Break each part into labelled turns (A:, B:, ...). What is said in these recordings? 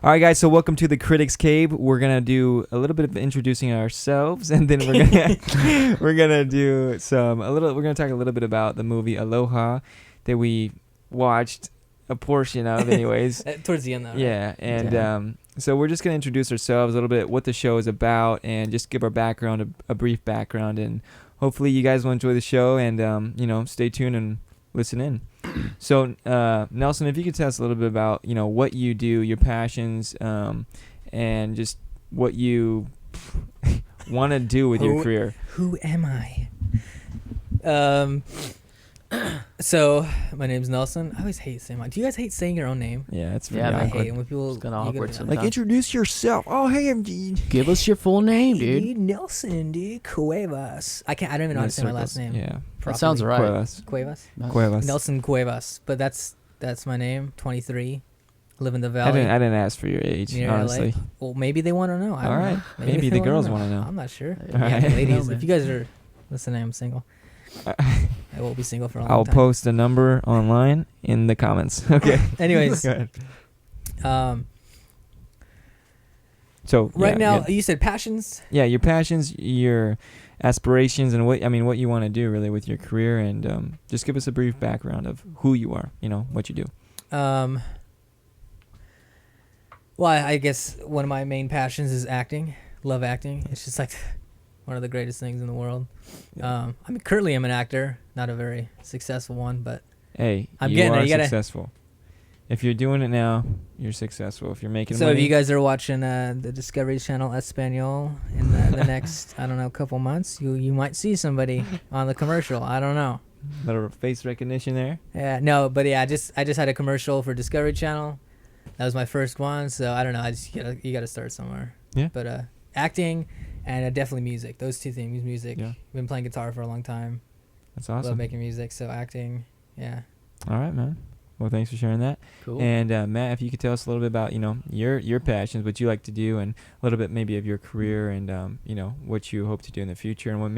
A: All right, guys. So welcome to the Critics Cave. We're gonna do a little bit of introducing ourselves, and then we're gonna We're gonna talk a little bit about the movie Aloha that we watched a portion of, anyways.
B: Towards the end, though. Right?
A: Yeah, and so we're just gonna introduce ourselves a little bit, what the show is about, and just give our background, a brief background, and hopefully you guys will enjoy the show, and stay tuned and listen in. So, Nelson, if you could tell us a little bit about, what you do, your passions, and just what you want to do with your career.
B: Who am I? So, my name's Nelson. I always hate saying my... Do you guys hate saying your own name?
A: Yeah, it's pretty
B: I
A: awkward.
B: hate it when people...
C: It's kind of awkward sometimes.
A: Like, introduce yourself. Oh, hey, I'm Gene.
C: Give us your full name, dude.
B: Nelson, dude. Cuevas. I don't even know how to say my last name.
A: Yeah.
C: That sounds right.
B: Cuevas?
A: Cuevas.
B: Nelson Cuevas. But that's my name. 23. Live in the valley.
A: I didn't ask for your age, honestly.
B: Well, maybe they want to know. I don't know.
A: Maybe the girls want to know.
B: I'm not sure.
A: All right.
B: Ladies, if you guys are listening, I'm single. I will be single for a long
A: I'll
B: time.
A: post a number online in the comments. Okay.
B: Anyways.
A: Go ahead. So
B: right now, you said passions?
A: Yeah, your passions, your aspirations, and what you want to do really with your career, and just give us a brief background of who you are, what you do.
B: Well, I guess one of my main passions is acting. Love acting. It's just like one of the greatest things in the world.
A: Yeah.
B: Currently I'm an actor, not a very successful one, but
A: hey,
B: I'm
A: you
B: getting
A: are
B: it. You
A: successful. If you're doing it now, you're successful. If you're making
B: so
A: money.
B: if you guys are watching the Discovery Channel Espanol in the next, couple months, you might see somebody on the commercial. I don't know.
A: Little face recognition there.
B: Yeah, no, but yeah, I just had a commercial for Discovery Channel. That was my first one, so I don't know. You got to start somewhere.
A: Yeah.
B: But acting and definitely music. Those two things, music.
A: Yeah.
B: I've been playing guitar for a long time.
A: That's awesome.
B: Love making music, so acting, yeah.
A: All right, man. Well, thanks for sharing that.
C: Cool.
A: And Matt, if you could tell us a little bit about your passions, what you like to do, and a little bit maybe of your career, and what you hope to do in the future, and what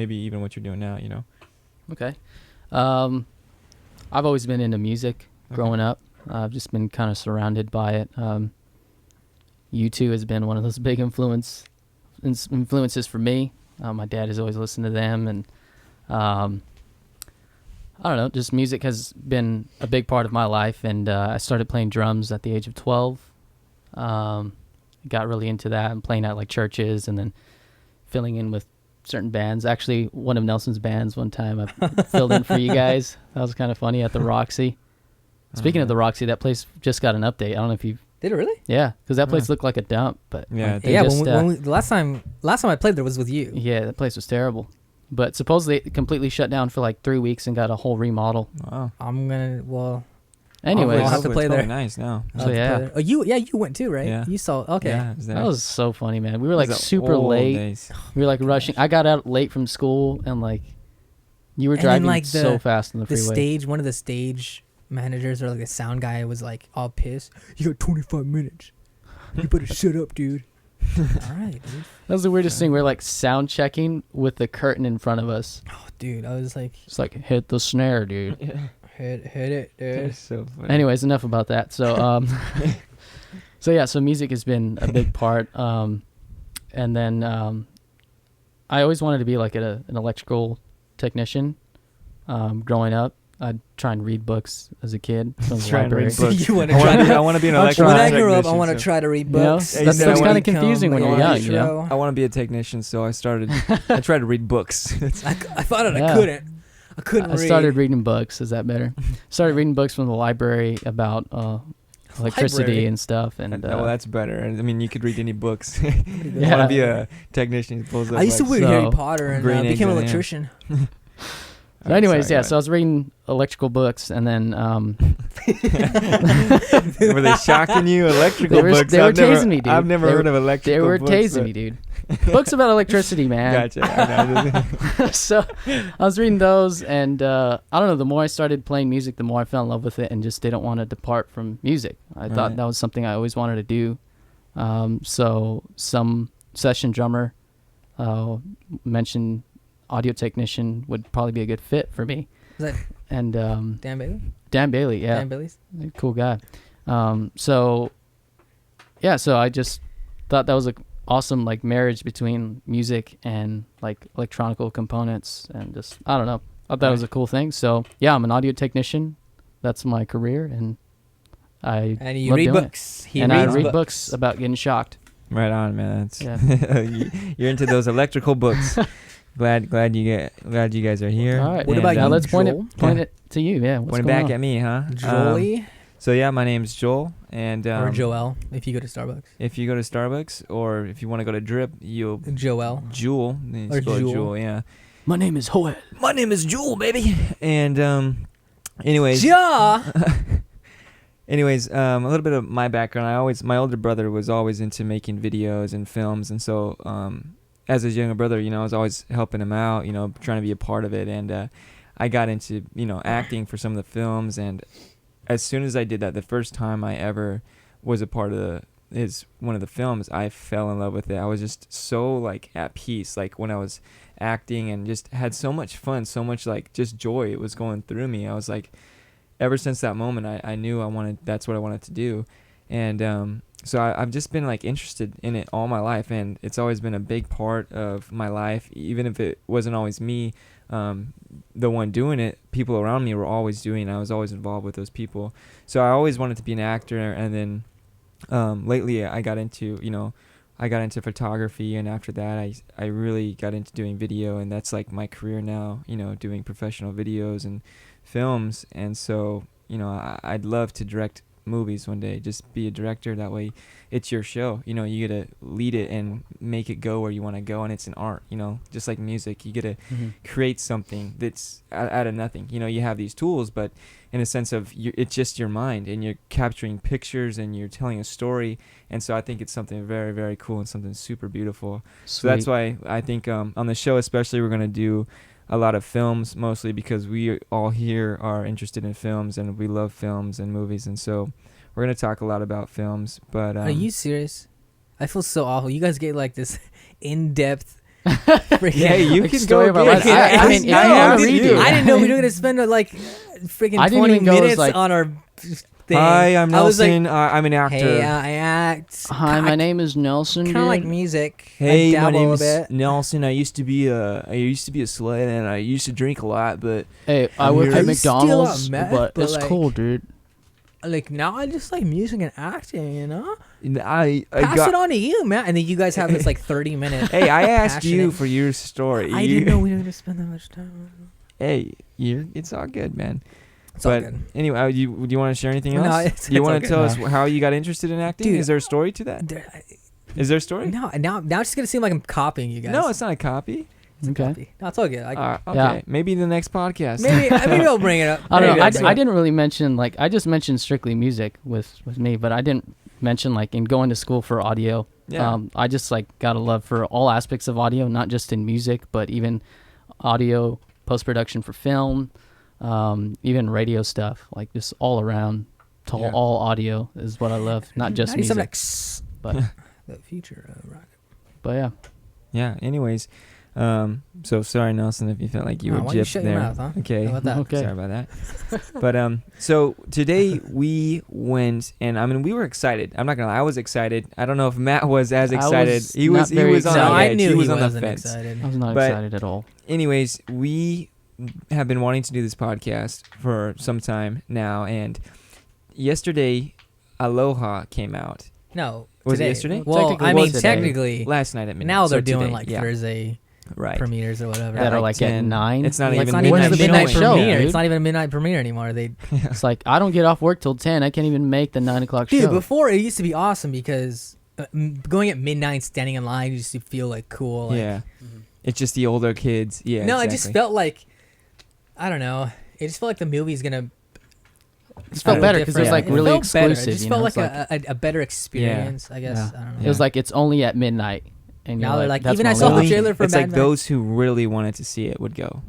A: you're doing now.
C: Okay. I've always been into music growing up. I've just been kind of surrounded by it. U2 has been one of those big influences for me. My dad has always listened to them, and I don't know, just music has been a big part of my life, and I started playing drums at the age of 12. Got really into that and playing at like churches, and then filling in with certain bands. Actually, one of Nelson's bands one time I filled in for you guys. That was kind of funny at the Roxy. Speaking of the Roxy, that place just got an update. I don't know if you...
B: Did it really?
C: Yeah, because that place looked like a dump. But
A: Yeah.
B: When the last time I played there was with you.
C: Yeah, that place was terrible. But supposedly it completely shut down for like 3 weeks and got a whole remodel.
A: Wow.
C: Anyways,
B: I'll have to play there.
A: Nice now.
C: So yeah.
B: Oh, you went too, right?
A: Yeah.
B: You saw. Okay.
A: Yeah,
C: That was so funny, man. We were like
A: Those are
C: super
A: old
C: late.
A: days.
C: We were like rushing. I got out late from school, and like you were driving
B: like
C: so fast on the freeway.
B: One of the stage managers or like the sound guy was like all pissed. You got 25 minutes. You better shut up, dude. All right, dude.
C: That was the weirdest thing. We were like sound checking with the curtain in front of us.
B: Oh, dude, I was like,
C: It's like hit the snare, dude.
A: Yeah.
B: hit it, dude.
A: That's so funny.
C: Anyways, enough about that. So so music has been a big part. And then I always wanted to be like an electrical technician. Growing up, I'd try and read books as a kid from the library.
A: I want to be an electrical
B: When I
A: technician.
B: grow up, I want to try to read books.
C: That's kind of confusing when you're young, you know?
A: I want to be a technician, so I tried to read books.
B: I thought I couldn't. I couldn't read.
C: I started reading books. Is that better? Started reading books from the library about electricity and stuff. And
A: well, that's better. I mean, you could read any books. I want to be a technician.
B: I used to read Harry Potter and became an electrician.
C: So anyways, so I was reading electrical books, and then
A: were they shocking you? Electrical books?
C: They were tasing me, dude.
A: I've never heard of electrical books.
C: They were tasing me, dude. Books about electricity, man.
A: Gotcha.
C: So I was reading those, and I don't know, the more I started playing music, the more I fell in love with it and just didn't want to depart from music. I thought that was something I always wanted to do. So some session drummer mentioned audio technician would probably be a good fit for me.
B: Is that
C: and
B: Dan Bailey?
C: Dan Bailey, yeah.
B: Dan Bailey's?
C: Cool guy. So yeah, so I just thought that was a awesome like marriage between music and like electronical components, and just I don't know, I thought that was a cool thing. So yeah, I'm an audio technician. That's my career, and
B: And you
C: love
B: read
C: doing
B: books.
C: it. And I read books about getting shocked.
A: Right on, man. That's
C: Yeah.
A: you're into those electrical books. Glad you guys are here.
C: All right.
B: What
A: And,
B: about
C: Now
B: you,
C: let's point
B: Joel?
C: it to you. Yeah. What's
A: Point it
C: going
A: back
C: on?
A: at me, huh?
B: Jolie
A: So yeah, my name's Joel, and
B: or Joel, if you go to Starbucks.
A: if you go to Starbucks or if you want to go to Drip, you'll
B: Joel.
A: Jewel. Then you
B: Or
A: spell it
B: Jewel.
A: Jewel, yeah.
C: My name is Joel.
A: My name is Jewel, baby. And anyways,
B: Ja.
A: anyways, a little bit of my background. My older brother was always into making videos and films, and so as his younger brother, I was always helping him out, trying to be a part of it, and I got into acting for some of the films, and as soon as I did that, the first time I ever was a part of one of the films, I fell in love with it. I was just so like at peace, like when I was acting, and just had so much fun, so much like just joy. It was going through me. I was like, ever since that moment, I knew that's what I wanted to do. And so I've just been like interested in it all my life, and it's always been a big part of my life, even if it wasn't always me the one doing it. People around me were always doing it. I was always involved with those people, so I always wanted to be an actor. And then lately I got into photography, and after that I really got into doing video, and that's like my career now, doing professional videos and films. And so I'd love to direct movies one day, just be a director. That way it's your show, you get to lead it and make it go where you want to go, and it's an art, just like music. You get to create something that's out of nothing. You have these tools, but in a sense of it's just your mind, and you're capturing pictures and you're telling a story. And so I think it's something very, very cool and something super beautiful.
C: Sweet.
A: So that's why I think on the show especially, we're going to do a lot of films, mostly because we all here are interested in films, and we love films and movies, and so we're going to talk a lot about films. But
B: Are you serious? I feel so awful. You guys get like this in-depth freaking
A: yeah, you
C: Like
A: can
C: story
A: go
C: of our
A: get
C: lives.
A: it.
C: I mean,
B: I
C: wanna
B: didn't-
C: read it.
B: I didn't know we were gonna spend like freaking
C: I didn't
B: 20
C: even go as,
B: minutes
C: like-
B: on our thing.
A: Hi, I'm
B: I was like,
A: Nelson. I'm an actor.
B: hey, I act.
C: Hi, my name is Nelson.
B: Kind of like
C: dude.
B: music.
A: Hey,
B: I
A: my
B: dabble
A: name
B: a
A: is
B: bit.
A: Nelson. I used to be a slave, and I used to drink a lot, but
C: Hey, I
A: I'm
C: work
A: here.
C: at
B: I used to steal a lot of
C: McDonald's,
B: meth,
C: but
B: but,
C: it's
B: like-
C: cool, dude.
B: Like now, I just like music and acting.
A: I
B: Pass
A: got.
B: it on to you, man. And then you guys have this like 30-minute.
A: Hey, I asked you
B: passionate-
A: for your story.
B: I didn't know we were gonna spend that much time.
A: Hey, it's all good, man.
B: It's all
A: But
B: good.
A: anyway, do you want to share anything
B: No,
A: else?
B: it's-
A: Do you
B: it's all
A: want to
B: good.
A: tell us how you got interested in acting?
B: Dude,
A: Is there a story to that? Is there a story?
B: No, now it's just gonna seem like I'm copying you guys.
A: No, it's not a copy.
B: It's a
C: Okay.
B: copy. No, it's all good.
A: Okay,
C: Yeah.
A: maybe the next podcast.
B: Maybe I'll bring it up.
C: I don't
B: Maybe
C: know.
B: I'll bring it
C: I
B: up.
C: didn't really mention I just mentioned strictly music with me, but I didn't mention in going to school for audio.
A: Yeah.
C: I just got a love for all aspects of audio, not just in music, but even audio post production for film, even radio stuff, just all around.
A: Yeah.
C: All audio is what I love, not just
B: 97
C: music.
B: X.
C: But
B: The future rocket.
C: yeah.
A: Yeah. Anyways, so sorry, Nelson, if you felt like you
B: Oh,
A: were
B: why don't you
A: gypped
B: shut
A: there.
B: your mouth, huh?
A: Okay.
B: How about that?
C: Okay.
A: Sorry about that. But so today we went, and I mean we were excited. I'm not gonna lie, I was excited. I don't know if Matt was as
C: I
A: excited.
C: was
A: he
C: not
A: was. He
C: very
A: was on
C: excited.
A: the
B: No, I
A: edge.
B: knew
A: he was
B: he
A: on the
B: wasn't
A: fence.
B: excited.
C: I was not
A: But-
C: excited at all.
A: Anyways, we have been wanting to do this podcast for some time now, and yesterday, Aloha came out.
B: No,
A: Was it
B: today.
A: yesterday?
B: Well,
C: Technically
B: I
C: it
B: mean,
C: was today.
B: technically,
A: Last night at midnight.
B: now they're
A: So
B: doing
A: today, yeah,
B: Thursday
A: right.
B: premieres or whatever.
C: That are
A: like
C: at
A: 10.
C: 9.
A: It's not
B: Like,
A: even
B: it's not
A: midnight
B: even a
C: When's the
B: midnight
C: show,
B: premiere.
C: dude?
B: It's not even a midnight premiere anymore. They
C: It's I don't get off work till 10. I can't even make the 9 o'clock
B: dude.
C: show.
B: Before it used to be awesome because going at midnight, standing in line, used to feel like cool. Like,
A: Yeah, it's just the older kids. Yeah,
B: no,
A: exactly.
B: it just felt like I don't know. It just felt like the movie's gonna.
C: It felt better because it was
B: different.
C: really
B: It felt better.
C: exclusive.
B: It just
C: you
B: felt
C: know?
B: like
C: It's
B: a better experience. I guess.
C: Yeah.
B: I don't know.
C: It was it's only at midnight. And
B: Now
C: you're
B: they're like,
C: that's
B: even
C: my
B: I saw the
C: limit.
B: trailer for
A: it's
B: Mad
A: like
B: Max.
A: those who really wanted to see it would go.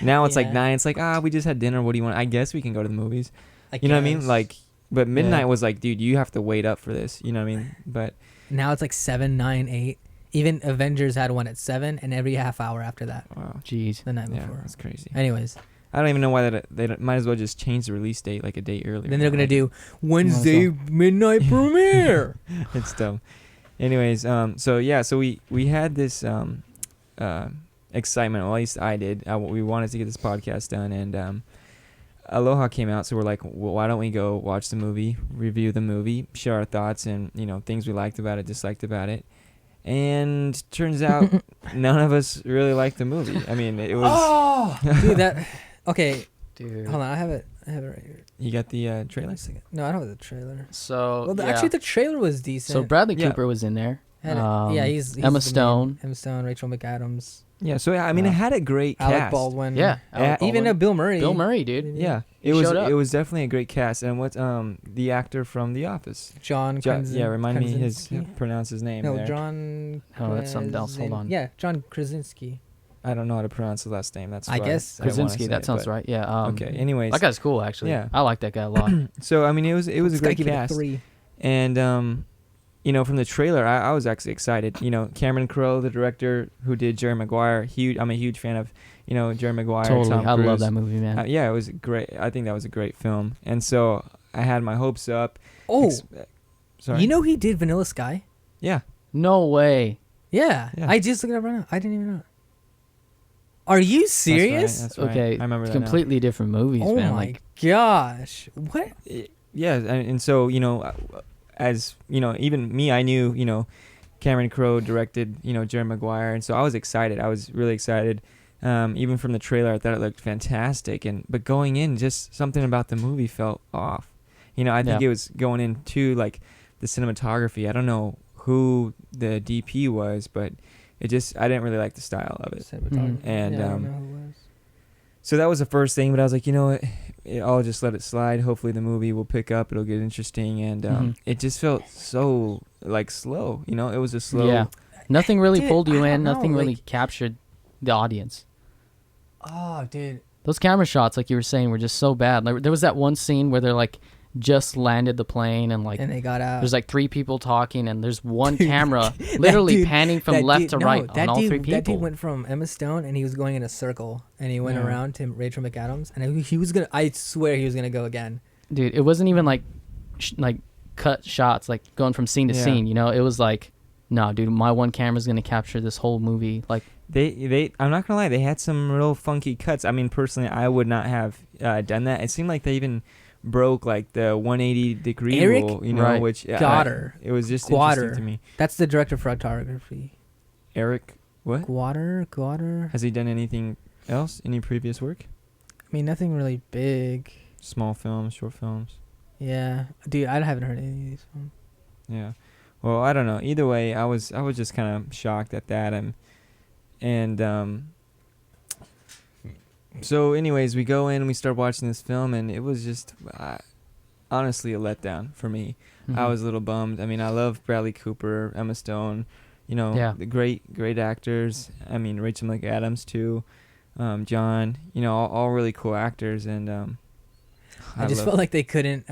A: Now it's like
B: Yeah.
A: 9. It's like we just had dinner. What do you want? I guess we can go to the movies.
B: I
A: You know what I mean?
B: guess.
A: Like, but midnight
C: Yeah.
A: was like, dude, you have to wait up for this. You know what I mean? But
B: now it's like 7, 9, 8. Even Avengers had one at 7, and every half hour after that,
A: wow,
C: Jeez.
B: the night
A: yeah,
B: before.
A: that's crazy.
B: Anyways,
A: I don't even know why they might as well just change the release date like a day earlier.
B: Then they're gonna
A: Like,
B: do Wednesday midnight premiere.
A: it's dumb. Anyways, so we had this excitement. Well, at least I did. We wanted to get this podcast done, and Aloha came out, so we're like, well, why don't we go watch the movie, review the movie, share our thoughts, and things we liked about it, disliked about it. And turns out none of us really liked the movie. I mean, it was.
B: Dude, that. Okay,
C: Dude.
B: hold on. I have it right here.
A: You got the trailer?
B: Wait a second. No, I don't have the trailer.
C: So
B: Well, actually, the trailer was decent.
C: so Bradley
A: Yeah.
C: Cooper was in there.
B: Yeah, he's
C: Emma
B: the
C: Stone.
B: main- Emma Stone, Rachel McAdams,
A: Yeah. So I mean, it had a great
B: Alec
A: cast.
B: Baldwin.
C: Yeah, Alec
B: Even
C: Baldwin.
B: Bill Murray.
C: Bill Murray, dude.
A: Yeah,
C: He
A: it was
C: showed up.
A: it was definitely a great cast. And what's the actor from The Office?
B: John.
A: Yeah, remind me
B: Krasinski.
A: pronounce his name.
B: No,
A: there.
B: John.
C: Oh, that's something else. Hold on.
B: Yeah, John Krasinski.
A: I don't know how to pronounce his last name. That's
B: I
A: why
B: guess.
A: I didn't wanna
C: Krasinski.
A: say
C: That
A: it,
C: sounds
A: but-
C: right. Yeah.
A: Okay. Anyways,
C: that guy's cool actually.
A: Yeah.
C: I like that guy a lot.
A: so I mean, it was a
B: This guy
A: great
B: gave it a
A: cast,
B: 3.
A: and from the trailer, I was actually excited. Cameron Crowe, the director who did Jerry Maguire. I'm a huge fan of Jerry Maguire.
C: Totally.
A: Tom
C: I love
A: Cruise.
C: that movie, man.
A: Yeah, it was great. I think that was a great film, and so I had my hopes up.
B: Oh,
A: Sorry.
B: he did Vanilla Sky?
A: Yeah.
C: No way.
B: Yeah.
A: Yeah.
B: I just looked it up right now. I didn't even know. Are you serious?
A: That's right.
C: Okay.
A: I remember that now.
C: Completely different movies,
B: Oh
C: man.
B: my
C: Like,
B: gosh. What?
A: Yeah, and so as even me, I knew Cameron Crowe directed Jerry Maguire, and so I was excited. I was really excited. Even from the trailer, I thought it looked fantastic, but going in, just something about the movie felt off. I think it was going into like the cinematography. I don't know who the DP was, but I didn't really like the style of it.
B: Cinematography.
A: And,
B: Yeah, I don't know who it was.
A: So that was the first thing, but I was like, what? I'll just let it slide. Hopefully the movie will pick up. It'll get interesting, and it just felt so like slow. It was a slow.
C: Yeah. Nothing really
B: Dude,
C: pulled you
B: I
C: in.
B: don't know,
C: Nothing really
B: like-
C: captured the audience.
B: Oh, dude.
C: Those camera shots, like you were saying, were just so bad. Like there was that one scene where they're like just landed the plane and like
B: And they got out.
C: there's like 3 people talking and there's one
B: Dude,
C: camera literally
B: dude-
C: panning from
B: that
C: left
B: dude-
C: to
B: no,
C: right
B: that
C: on all
B: dude,
C: 3 people.
B: That dude went from Emma Stone and he was going in a circle and he went
A: Yeah.
B: around to Rachel McAdams and he was gonna. I swear he was gonna go again.
C: Dude, it wasn't even like like cut shots, like going from scene to
A: Yeah.
C: scene. It was like, no, dude, my one camera's gonna capture this whole movie. Like,
A: They I'm not gonna lie, they had some real funky cuts. I mean, personally, I would not have done that. It seemed like they even broke like the 180-degree
B: Eric
A: rule,
C: Right.
A: which
B: Goddard.
A: it was just
B: Goddard.
A: interesting to me.
B: That's the director of photography.
A: Eric, what?
B: Goddard.
A: Has he done anything else? Any previous work?
B: I mean, nothing really big.
A: Small films, short films.
B: Yeah, dude, I haven't heard any of these films.
A: Yeah. Well, I don't know. Either way, I was just kind of shocked at that, so anyways, we go in and we start watching this film, and it was just honestly a letdown for me. I was a little bummed. I mean, I love Bradley Cooper, Emma Stone,
C: Yeah.
A: the great actors. I mean, Rachel McAdams too, John, all really cool actors, and
B: I just felt like they couldn't.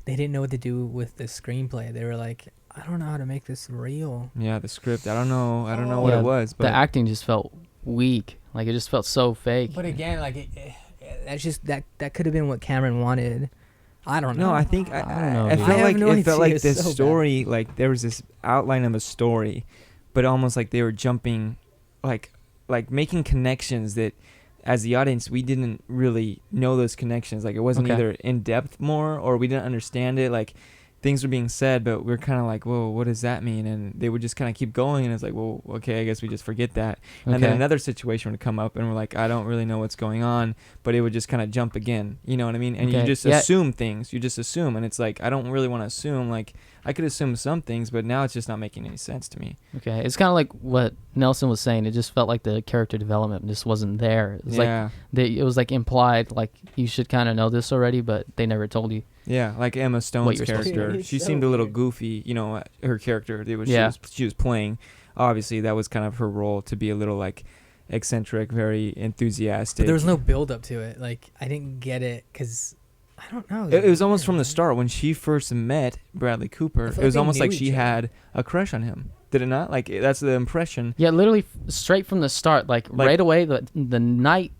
B: They didn't know what to do with the screenplay. They were like, I don't know how to make this real.
A: yeah, the script. I don't know what
C: Yeah,
A: it was, but
C: the acting just felt weak. Like it just felt so fake.
B: But again, like that's just that could have been what Cameron wanted. I don't know.
A: No, I think
C: I don't know,
A: I
C: dude.
A: felt
B: I have
A: like
B: no
A: it felt
B: idea.
A: like
B: It's
A: this
B: so bad.
A: story, like there was this outline of a story, but almost like they were jumping, like making connections that, as the audience, we didn't really know those connections. Like it wasn't
C: Okay.
A: either in depth more, or we didn't understand it. Like things were being said, but we're kind of like, whoa, what does that mean? And they would just kind of keep going, and it's like, well, okay, I guess we just forget that. And then
C: Okay.
A: another situation would come up, and we're like, I don't really know what's going on, but it would just kind of jump again. You know what I mean? And you
C: Okay.
A: just
C: Yeah.
A: assume things. You just assume, and it's like, I don't really want to assume. Like I could assume some things, but now it's just not making any sense to me.
C: Okay, it's kind of like what Nelson was saying. It just felt like the character development just wasn't there. It was
A: Yeah.
C: it was like implied, like you should kind of know this already, but they never told you.
A: Yeah, like Emma Stone's
C: you're supposed to
A: character.
B: do.
A: She
B: So
A: seemed a little
B: weird.
A: goofy, her character.
C: Yeah.
A: She was playing. Obviously, that was kind of her role, to be a little like eccentric, very enthusiastic.
B: But there was no build up to it. Like I didn't get it because I don't know.
A: It was almost from the start when she first met Bradley Cooper.
B: I
A: It
B: feel like
A: was
B: they
A: almost
B: knew
A: like she
B: each other.
A: had a crush on him. Did it not? Like that's the impression.
C: Yeah, literally straight from the start, like
A: Like-
C: right away, the night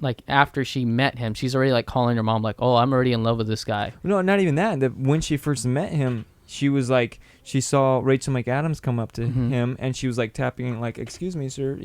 C: like after she met him, she's already like calling her mom like, "Oh, I'm already in love with this guy."
A: No, not even that. When she first met him, she was like, she saw Rachel McAdams come up to
C: Mhm.
A: him, and she was like tapping, like, "Excuse me, sir,"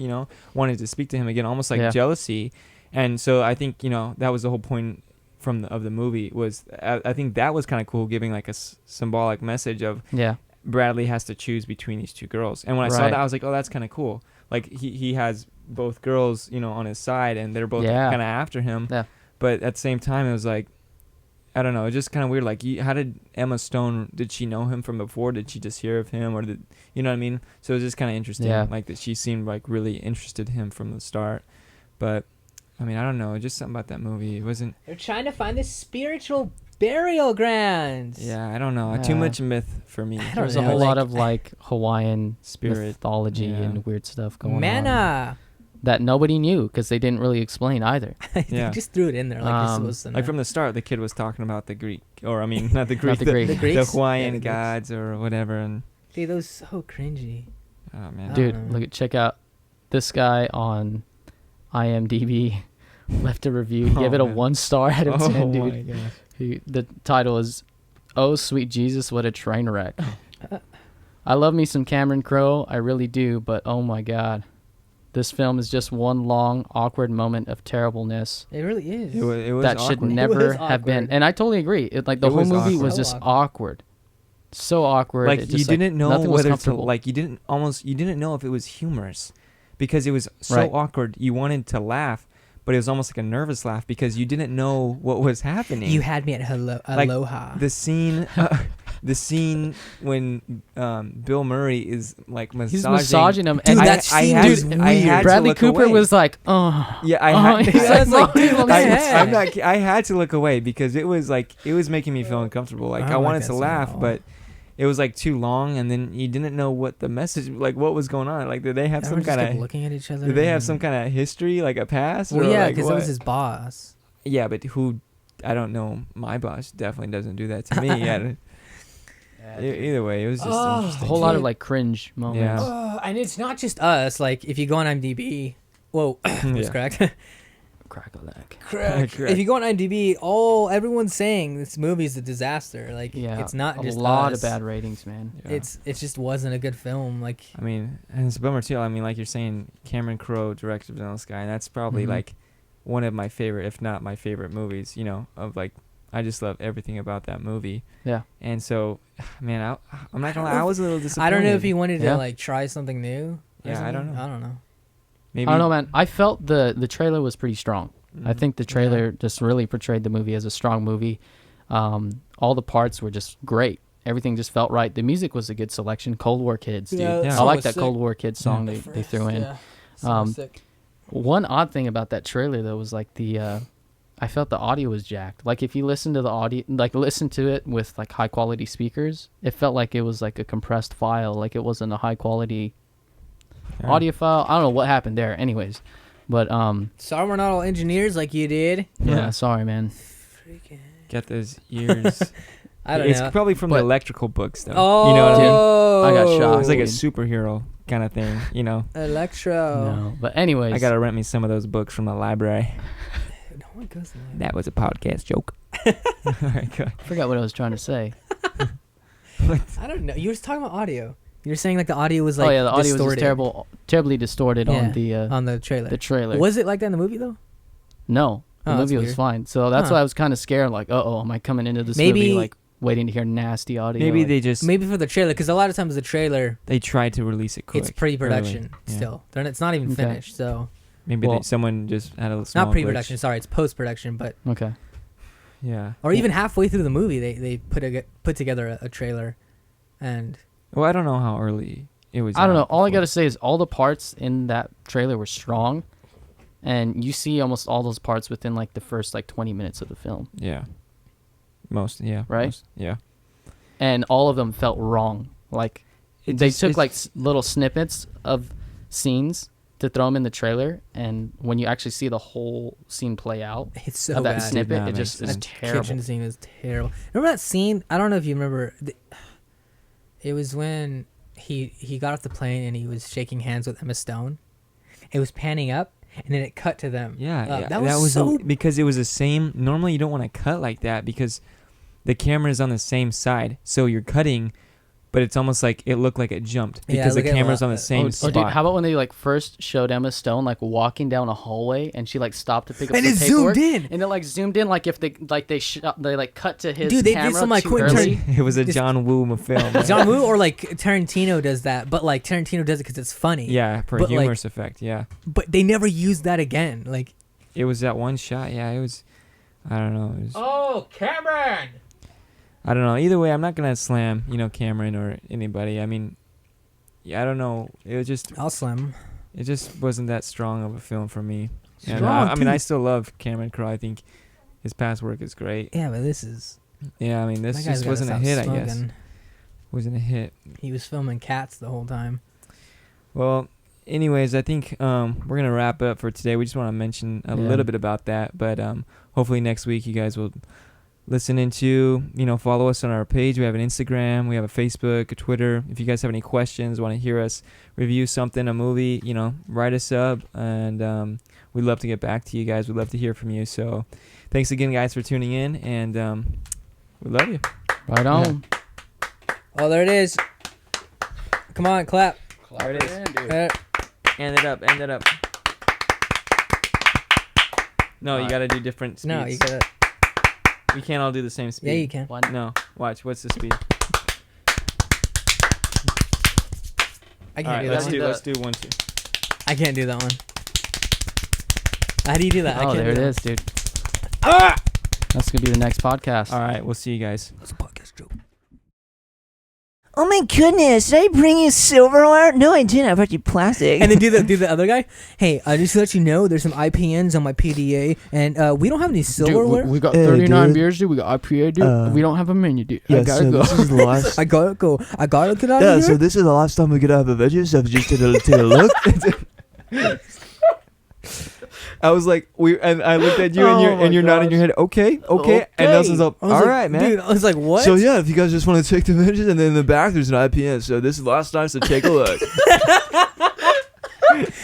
A: wanted to speak to him again, almost like
C: Yeah.
A: jealousy. And so I think that was the whole point of the movie was I think that was kind of cool, giving like a symbolic message of
C: Yeah.
A: Bradley has to choose between these two girls. And when I saw
C: Right.
A: that, I was like, oh, that's kind of cool. Like he has both girls, on his side, and they're both
C: Yeah.
A: kind of after him.
C: Yeah.
A: But at the same time, it was like, I don't know, it's just kind of weird. Like, how did Emma Stone, did she know him from before? Did she just hear of him, or did, you know what I mean? So it was just kind of interesting,
C: Yeah.
A: like that she seemed like really interested in him from the start. But I mean, I don't know, just something about that movie. It wasn't.
B: They're trying to find the spiritual burial grounds.
A: Yeah, I don't know. Too
C: Yeah.
A: much myth for me.
B: I don't
C: There's
B: know,
C: a whole
B: like-
C: lot of like Hawaiian
A: Spirit.
C: mythology
A: Yeah.
C: and weird stuff going on
B: Mana.
C: that nobody knew because they didn't really explain either.
B: They
A: Yeah.
B: just threw it in there like you're supposed to know.
A: Like from the start, the kid was talking about the Greek, or I mean, not the Greek,
C: the Greek.
B: The
A: the
B: Greeks?
A: Hawaiian
B: Yeah, the Greeks.
A: gods or whatever. And
B: Dude, that was so cringy.
A: oh man,
B: I
C: Dude,
B: don't know.
C: look at check out this guy on IMDb left a review. He gave
A: Oh,
C: it a
A: man.
C: 1 star out of 10, dude.
A: my gosh.
C: The title is "Oh Sweet Jesus, What a Train Wreck." I love me some Cameron Crowe, I really do, but oh my god, this film is just one long awkward moment of terribleness
B: It really is.
A: It was
C: that should
A: awkward.
C: never
B: was
C: have been.
B: awkward.
C: And I totally agree. Like the
A: It
C: whole
A: was
C: movie
A: awkward.
C: was
B: So
C: just
B: awkward.
C: awkward, so awkward.
A: Like
C: It
A: you
C: just,
A: didn't know
C: nothing was
A: whether to
C: comfortable.
A: like. You didn't know if it was humorous, because it was so
C: Right.
A: awkward. You wanted to laugh, but it was almost like a nervous laugh because you didn't know what was happening.
B: You had me at
A: Like,
B: Aloha.
A: the scene. The scene when Bill Murray is like
C: He's
A: massaging.
C: massaging him,
B: Dude,
C: and
B: that scene was weird.
A: I had to
C: Bradley
A: look
C: Cooper
A: away.
C: was like, "Oh,
A: Yeah, I
C: oh,"
A: had.
C: he's
B: I was like, dude, what the heck?
A: I'm not. I had to look away because it was making me feel uncomfortable. Like I
B: Oh,
A: wanted
B: guess
A: to laugh,
B: so.
A: but it was like too long, and then you didn't know what the message, like what was going on. Like, did they have
B: Everyone
A: some
B: just
A: kind
B: kept
A: of?
B: looking at each other.
A: Did they have
B: and-
A: some kind of history, like a past?
B: Well,
A: or
B: yeah,
A: like
B: because it was
A: what?
B: his boss.
A: Yeah, but who? I don't know. My boss definitely doesn't do that to me. Either way, it was just
B: Oh,
C: a
A: interesting.
C: whole lot of
B: Dude.
C: like cringe moments."
A: Yeah.
B: And it's not just us. Like, if you go on IMDb, whoa, was
A: Yeah.
B: correct.
C: Crack-a-lack.
B: Correct.
A: Correct.
B: If you go on IMDb, everyone's saying this movie is a disaster. Like,
C: Yeah,
B: it's not
C: a
B: just
C: lot
B: us.
C: of bad ratings, man.
A: Yeah.
B: It just wasn't a good film. Like,
A: I mean, and it's a bummer too. I mean, like you're saying, Cameron Crowe directed Vanilla Sky, and that's probably
C: Mhm.
A: like one of my favorite, if not my favorite movies. Of like, I just love everything about that movie.
C: Yeah.
A: And so, man, I'm not gonna lie,
B: know
A: I was a little disappointed.
B: I don't know if he wanted
C: Yeah.
B: to like try something new. or
A: Yeah, I don't
B: something.
A: know.
B: I don't know.
A: Maybe.
C: I don't know, man. I felt the trailer was pretty strong. I
A: Mhm.
C: think the trailer just really portrayed the movie as a strong movie. All the parts were just great. Everything just felt right. The music was a good selection. Cold War Kids, dude.
B: Yeah,
A: that
C: I
A: song
C: like that Cold War Kids song they threw in.
B: Yeah.
C: Um, One odd thing about that trailer though was like I felt the audio was jacked. Like if you listen to the audio, like listen to it with like high quality speakers, it felt like it was like a compressed file. Like it wasn't a high quality
A: Yeah.
C: audio file. I don't know what happened there. Anyways, but
B: Sorry, we're not all engineers like you did.
C: yeah, sorry, man.
B: Freaking.
A: Get those ears.
B: I don't
A: it's
B: know.
A: probably from
C: But-
A: the electrical books, though.
B: Oh,
A: You know what I mean?
C: I got shocked.
A: It's like a
C: Dude.
A: superhero kind of thing.
B: Electro.
C: No, but anyways,
A: I gotta rent me some of those books from the library.
B: No one goes in there.
A: That was a podcast joke. All right, go.
C: I forgot what I was trying to say.
B: I don't know. You were just talking about audio. You were saying like the audio was like
C: oh yeah, the audio was
B: distorted
C: just terribly distorted
B: Yeah,
C: on the
B: on the trailer.
C: trailer.
B: Was it like that in the movie though?
C: No, the
B: Oh, that's
C: movie was
B: weird.
C: fine. So that's
B: Huh.
C: why I was kind of scared. Like, am I coming into this
B: Maybe-
C: movie like waiting to hear nasty audio?
A: Maybe
C: like,
A: they just
B: Maybe for the trailer, because a lot of times the trailer
A: they tried to release it quick.
B: it's pre-production
A: early. Yeah.
B: still. It's not even
C: Okay.
B: finished. So
A: Maybe
C: Well-
A: someone just had a small
B: not pre-production.
A: glitch.
B: Sorry, it's post-production. But
C: Okay.
A: Yeah.
B: or even halfway through the movie, they put together a trailer, and
A: Well, I don't know how early it was.
C: I don't know.
A: out
C: All I
A: before.
C: gotta say is all the parts in that trailer were strong, and you see almost all those parts within like the first like 20 minutes of the film,
A: Yeah. Most. Yeah.
C: Right?
A: most, yeah.
C: and all of them felt wrong. Like
A: It
C: they
A: just-
C: took
A: it's-
C: like little snippets of scenes to throw them in the trailer, and when you actually see the whole scene play out
B: it's so
C: of that
B: bad.
C: snippet,
A: not
C: it
A: make
C: just is
A: sense.
C: terrible.
B: Kitchen scene was terrible. Remember that scene? I don't know if you remember. It was when he got off the plane and he was shaking hands with Emma Stone. It was panning up, and then it cut to them.
A: Yeah,
B: that was so.
A: Because it was the same. Normally, you don't want to cut like that because the camera is on the same side, so you're cutting, but it's almost like it looked like it jumped because the camera's on the same spot.
C: Dude, how about when they like first showed Emma Stone like walking down a hallway and she like stopped to pick up
B: and
C: the
B: it
C: paperwork,
B: zoomed in,
C: and it like zoomed in like if they like cut to his
B: dude. They
C: camera
B: did some like
C: too
B: Quentin
C: early.
A: It was a John Woo film.
B: John Woo or like Tarantino does that, but like Tarantino does it because it's funny.
A: Yeah, for
B: but,
A: humorous effect. Yeah,
B: but they never used that again. Like
A: it was that one shot. Yeah, it was. I don't know. It was,
B: oh, Cameron.
A: I don't know. Either way, I'm not gonna slam, Cameron or anybody. I mean, yeah, I don't know. It was just.
B: I'll slam.
A: It just wasn't that strong of a film for me. And,
B: Strong,
A: I mean, I still love Cameron Crowe. I think his past work is great.
B: Yeah, but this is.
A: Yeah, I mean, this
B: that guy's
A: just
B: gotta
A: wasn't a
B: stop
A: hit.
B: smoking.
A: I guess wasn't a hit.
B: He was filming Cats the whole time.
A: Well, anyways, I think we're gonna wrap it up for today. We just want to mention a little bit about that, but hopefully next week you guys will listen into, follow us on our page. We have an Instagram, we have a Facebook, a Twitter. If you guys have any questions, want to hear us review something, a movie, write us up, and we'd love to get back to you guys. We'd love to hear from you. So thanks again, guys, for tuning in, and we love you.
C: Right on.
A: Yeah.
B: Oh, there it is. Come on, clap.
A: There it is. End it up. No, you gotta do different speeds.
B: No, you gotta.
A: We can't all do the same speed.
B: Yeah, you can.
A: No, watch. What's the speed?
B: I can't
A: All right,
B: do that.
A: let's do 1, 2.
B: I can't do that one. How do you do that? I
C: Oh,
B: can't
C: there it
B: do
C: is, dude. That's gonna be the next podcast.
A: All right, we'll see you guys.
B: It's a podcast joke.
D: Oh my goodness, did I bring you silverware? No, I didn't. I brought you plastic.
B: And then do the other guy. Hey, just to let you know, there's some IPNs on my PDA, and we don't have any silverware.
C: Dude, we got
D: Hey,
C: 39
D: dude.
C: beers, dude. We got IPA, dude. We don't have a menu, dude. I
D: yeah,
C: gotta
D: so
C: go.
D: this is the last.
B: I gotta go. I gotta get out
D: Yeah,
B: of here.
D: so this is the last time we get out of the veggies. So just take a look.
A: I was like, I looked at you, and you're nodding your head. Okay. And Nelson's up.
B: I was
A: All
B: like,
A: right, man.
B: Dude, I was like, what?
D: So yeah, if you guys just want to take the veggies, and then in the back there's an IPN. So this is the last time. So take a look.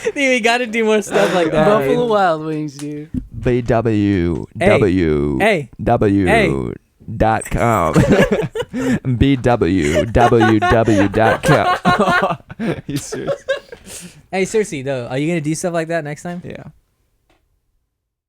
B: Dude, we gotta do more stuff like that.
C: Buffalo Wild Wings, dude.
D: BWWW.com. BWWW.com.
A: You serious?
B: Hey, seriously though, are you gonna do stuff like that next time?
A: Yeah.